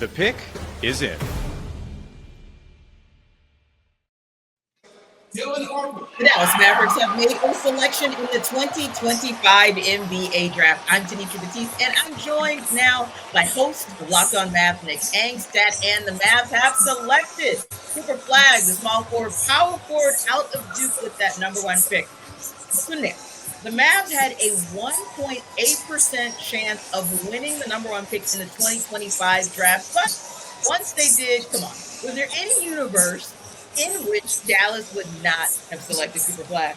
The pick is in. The Dallas Mavericks have made a selection in the 2025 NBA Draft. I'm Tanisha Batiste, and I'm joined now by host of Locked On Mavs, Nick Angstadt, and the Mavs have selected Cooper Flagg, the small forward, power forward out of Duke with that number 1 pick. So Nick, the Mavs had a 1.8% chance of winning the number 1 pick in the 2025 draft, but once they did, come on, was there any universe in which Dallas would not have selected Cooper Flagg?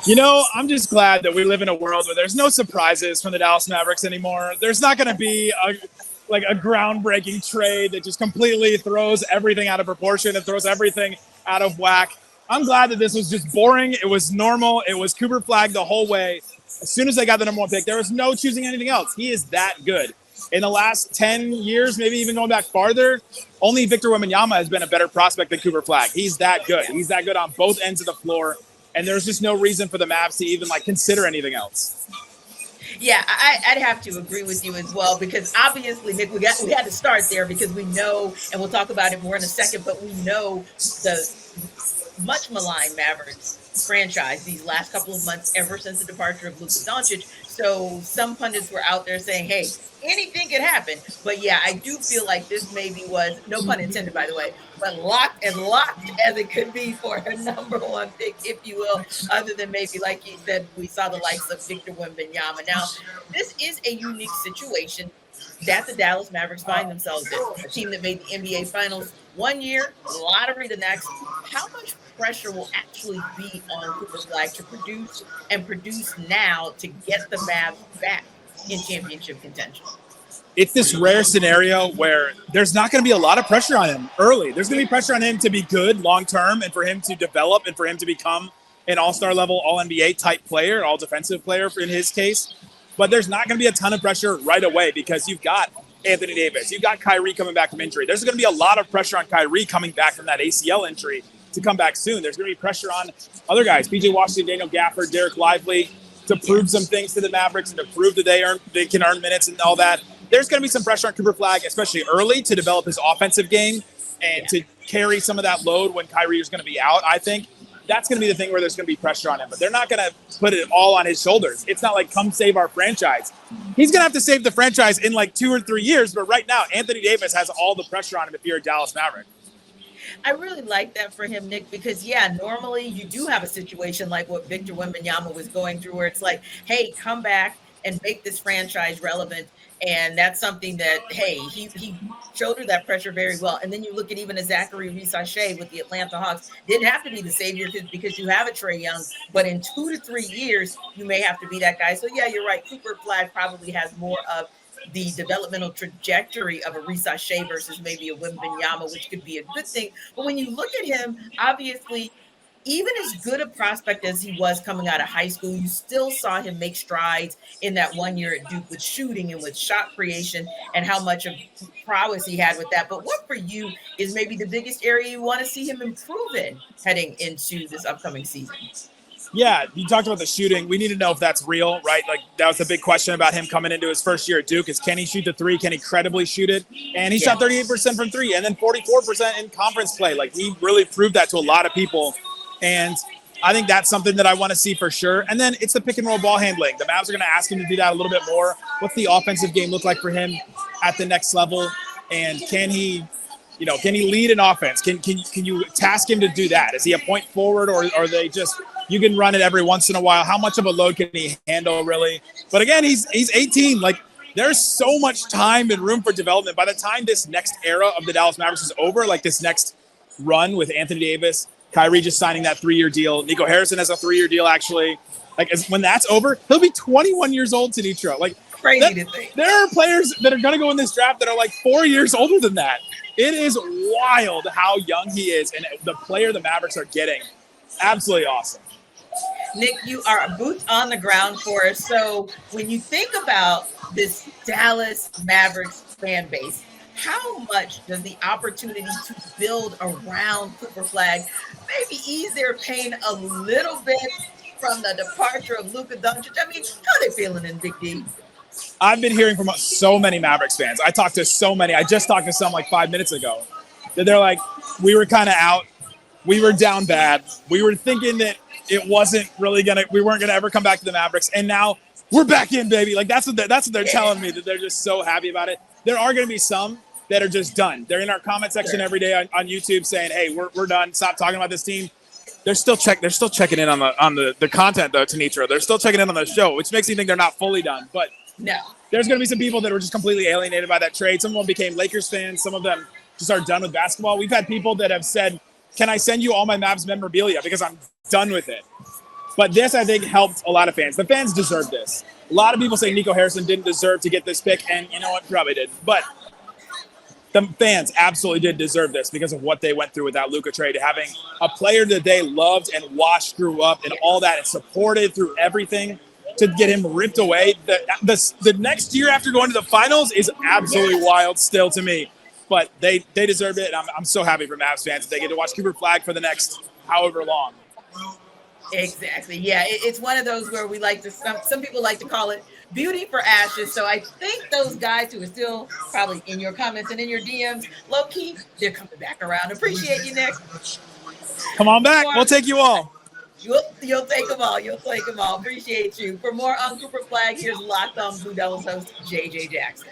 You know, I'm just glad that we live in a world where there's no surprises from the Dallas Mavericks anymore. There's not going to be a groundbreaking trade that just completely throws everything out of proportion and throws everything out of whack. I'm glad that this was just boring. It was normal. It was Cooper Flagg the whole way. As soon as they got the number 1 pick, there was no choosing anything else. He is that good. In the last 10 years, maybe even going back farther, only Victor Wembanyama has been a better prospect than Cooper Flagg. He's that good. He's that good on both ends of the floor. And there's just no reason for the Mavs to even consider anything else. Yeah, I'd have to agree with you as well, because obviously, Nick, we had to start there because we know, and we'll talk about it more in a second, but we know the much maligned Mavericks franchise these last couple of months ever since the departure of Luka Doncic. So some pundits were out there saying, hey, anything could happen. But yeah, I do feel like this maybe was, no pun intended, by the way, but locked as it could be for a number 1 pick, if you will, other than maybe, like you said, we saw the likes of Victor Wembanyama. Now, this is a unique situation that the Dallas Mavericks find themselves in. A team that made the NBA Finals 1 year, lottery the next. How much pressure will actually be on Cooper Flagg to produce now to get the Mavs back in championship contention? It's this rare scenario where there's not going to be a lot of pressure on him early. There's going to be pressure on him to be good long-term and for him to develop and for him to become an all-star level, all-NBA type player, all-defensive player in his case. But there's not going to be a ton of pressure right away because you've got Anthony Davis. You've got Kyrie coming back from injury. There's going to be a lot of pressure on Kyrie coming back from that ACL injury to come back soon. There's going to be pressure on other guys, PJ Washington, Daniel Gafford, Derek Lively, to prove some things to the Mavericks and to prove that they can earn minutes and all that. There's going to be some pressure on Cooper Flagg, especially early, to develop his offensive game and to carry some of that load when Kyrie is going to be out. I think that's going to be the thing where there's going to be pressure on him, but they're not going to put it all on his shoulders. It's not like, come save our franchise. He's going to have to save the franchise in 2 or 3 years, but right now, Anthony Davis has all the pressure on him if you're a Dallas Maverick. I really like that for him, Nick, because, normally you do have a situation like what Victor Wembanyama was going through where it's like, hey, come back and make this franchise relevant. And that's something that, hey, he shouldered that pressure very well. And then you look at even a Zachary Reese-Shea with the Atlanta Hawks. Didn't have to be the savior because you have a Trae Young. But in 2 to 3 years, you may have to be that guy. So, yeah, you're right. Cooper Flagg probably has more of the developmental trajectory of a Reese-Shea versus maybe a Wembanyama, which could be a good thing. But when you look at him, obviously, even as good a prospect as he was coming out of high school, you still saw him make strides in that 1 year at Duke with shooting and with shot creation and how much of prowess he had with that. But what for you is maybe the biggest area you want to see him improve in heading into this upcoming season? Yeah, you talked about the shooting. We need to know if that's real, right? That was the big question about him coming into his first year at Duke is, can he shoot the three? Can he credibly shoot it? And he shot 38% from three and then 44% in conference play. He really proved that to a lot of people. And I think that's something that I want to see for sure. And then it's the pick and roll ball handling. The Mavs are going to ask him to do that a little bit more. What's the offensive game look like for him at the next level? And can he lead an offense? Can you task him to do that? Is he a point forward or are they just, you can run it every once in a while? How much of a load can he handle really? But again, he's 18. There's so much time and room for development. By the time this next era of the Dallas Mavericks is over, this next run with Anthony Davis, Kyrie just signing that 3-year deal. Nico Harrison has a 3-year deal, actually. When that's over, he'll be 21 years old, Tanitra. Crazy to think. There are players that are going to go in this draft that are 4 years older than that. It is wild how young he is, and the player the Mavericks are getting, absolutely awesome. Nick, you are boots on the ground for us. So when you think about this Dallas Mavericks fan base, how much does the opportunity to build around Cooper Flagg maybe ease their pain a little bit from the departure of Luka Doncic? I mean, how are they feeling in Big D? I've been hearing from so many Mavericks fans. I talked to so many. I just talked to some like 5 minutes ago. That they're like, we were kind of out. We were down bad. We were thinking that it wasn't really we weren't gonna ever come back to the Mavericks, and now we're back in, baby. Like that's what they're telling me, that they're just so happy about it. There are gonna be some that are just done. They're in our comment section every day on YouTube saying, "Hey, we're done. Stop talking about this team." They're still checking in on the content though, Tanitra. They're still checking in on the show, which makes me think they're not fully done. But no, there's gonna be some people that were just completely alienated by that trade. Some of them became Lakers fans. Some of them just are done with basketball. We've had people that have said, "Can I send you all my Mavs memorabilia because I'm done with it?" But this, I think, helped a lot of fans. The fans deserve this. A lot of people say Nico Harrison didn't deserve to get this pick, and you know what? Probably did. But the fans absolutely did deserve this because of what they went through with that Luka trade. Having a player that they loved and watched grew up and all that and supported through everything, to get him ripped away. The next year after going to the finals is absolutely wild still to me. But they deserve it, and I'm so happy for Mavs fans that they get to watch Cooper Flagg for the next however long. Exactly. Yeah, it's one of those where we like to, some people like to call it beauty for ashes. So I think those guys who are still probably in your comments and in your DMs, low key, they're coming back around. Appreciate you, Nick. Come on back. We'll take you all. You'll take them all. You'll take them all. Appreciate you. For more on Cooper Flagg, here's Locked On Blue Devils host JJ Jackson.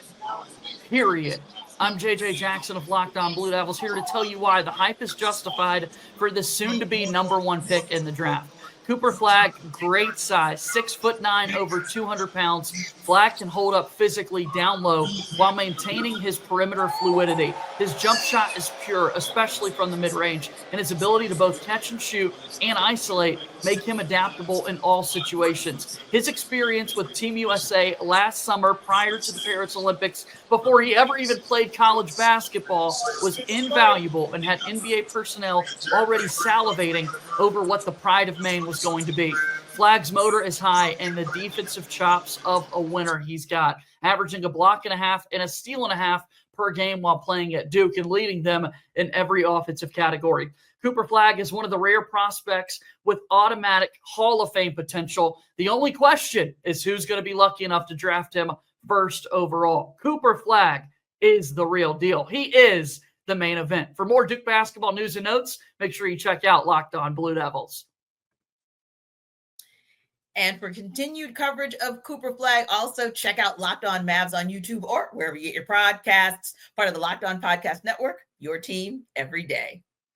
Period. I'm JJ Jackson of Locked On Blue Devils, here to tell you why the hype is justified for the soon-to-be number one pick in the draft. Cooper Flagg, great size, 6'9", over 200 pounds. Flagg can hold up physically down low while maintaining his perimeter fluidity. His jump shot is pure, especially from the mid-range, and his ability to both catch and shoot and isolate make him adaptable in all situations. His experience with Team USA last summer prior to the Paris Olympics, before he ever even played college basketball, was invaluable and had NBA personnel already salivating over what the pride of Maine was going to be. Flagg's motor is high, and the defensive chops of a winner he's got, averaging a block and a half and a steal and a half per game while playing at Duke and leading them in every offensive category. Cooper Flagg is one of the rare prospects with automatic Hall of Fame potential. The only question is who's going to be lucky enough to draft him first overall. Cooper Flagg is the real deal. He is the main event. For more Duke basketball news and notes, make sure you check out Locked On Blue Devils. And for continued coverage of Cooper Flagg, also check out Locked On Mavs on YouTube or wherever you get your podcasts, part of the Locked On Podcast Network, your team every day.